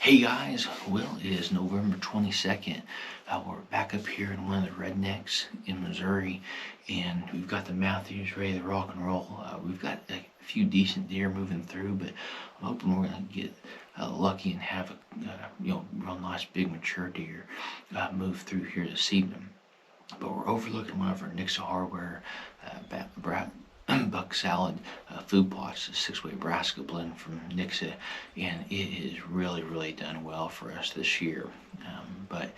Hey guys, well, it is November 22nd. We're back up here in one of the rednecks in Missouri, and we've got the Matthews ready to rock and roll. We've got a few decent deer moving through, but I'm hoping we're going to get lucky and have a real nice big mature deer move through here this evening. But we're overlooking one of our Nixa Hardware buck salad food plots, a 6-way brassica blend from Nixa, and it has really done well for us this year. But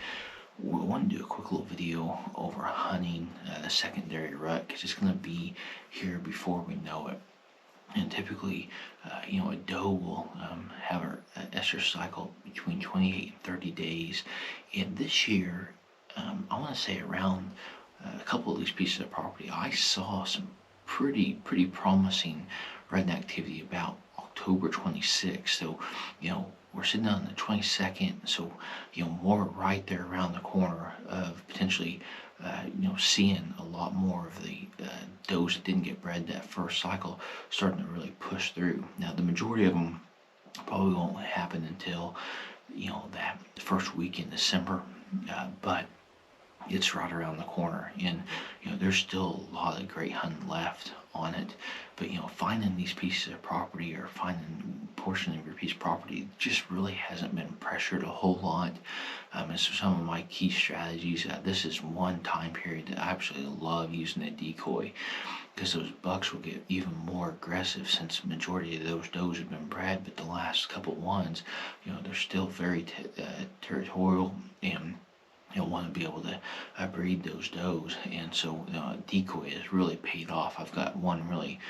we want to do a quick little video over hunting the secondary rut, because it's going to be here before we know it. And typically, a doe will have her estrus cycle between 28 and 30 days. And this year, I want to say around a couple of these pieces of property, I saw some pretty promising rut activity about October 26th. So, we're sitting on the 22nd, so, more right there around the corner of potentially, seeing a lot more of the does that didn't get bred that first cycle starting to really push through. Now, the majority of them probably won't happen until, that first week in December, but it's right around the corner, and there's still a lot of great hunting left on it. But finding these pieces of property, or finding a portion of your piece of property, just really hasn't been pressured a whole lot. And so some of my key strategies, this is one time period that I absolutely love using a decoy, because those bucks will get even more aggressive, since the majority of those does have been bred, but the last couple ones, they're still very territorial, and want to be able to breed those does. And so decoy has really paid off. I've got one really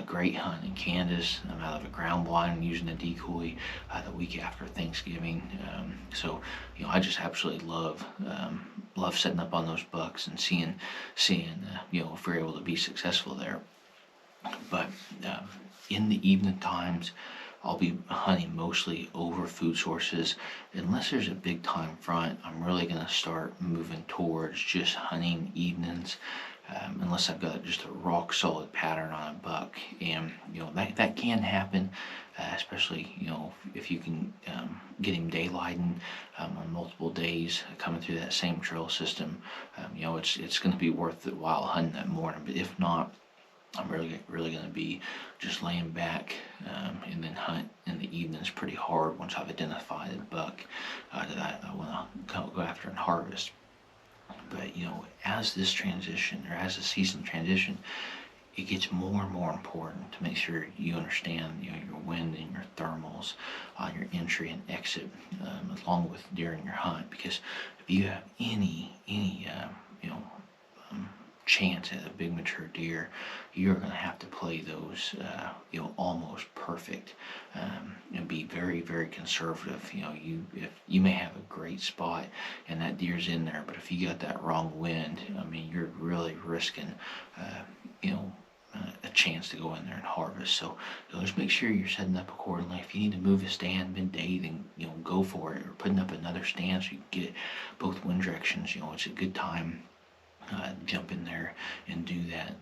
great hunt in Kansas. I'm out of a ground blind using a decoy the week after Thanksgiving. So I just absolutely love setting up on those bucks and seeing if we're able to be successful there. But in the evening times, I'll be hunting mostly over food sources. Unless there's a big time front, I'm really going to start moving towards just hunting evenings, unless I've got just a rock solid pattern on a buck. And that can happen, especially if you can get him daylighting on multiple days coming through that same trail system. It's going to be worth it while hunting that morning. But if not, I'm really going to be just laying back and then hunt in the evenings pretty hard once I've identified a buck that I want to go after and harvest. But as this transition, or as the season transition, it gets more and more important to make sure you understand your wind and your thermals on your entry and exit, along with during your hunt. Because if you have any chance at a big mature deer, you're going to have to play those almost perfect, and be very conservative. You may have a great spot and that deer's in there, but if you got that wrong wind, you're really risking a chance to go in there and harvest. So just make sure you're setting up accordingly. If you need to move a stand midday, then go for it, or putting up another stand so you can get both wind directions. It's a good time. Jump in there and do that.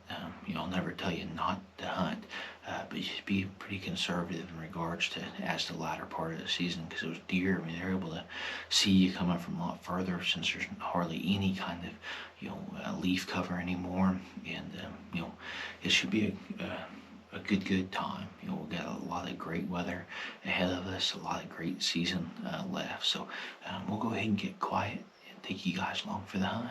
I'll never tell you not to hunt, but just be pretty conservative in regards to as the latter part of the season, because those deer, they're able to see you coming from a lot further, since there's hardly any kind of leaf cover anymore. And it should be a good time. We've got a lot of great weather ahead of us, a lot of great season left. So we'll go ahead and get quiet and take you guys along for the hunt.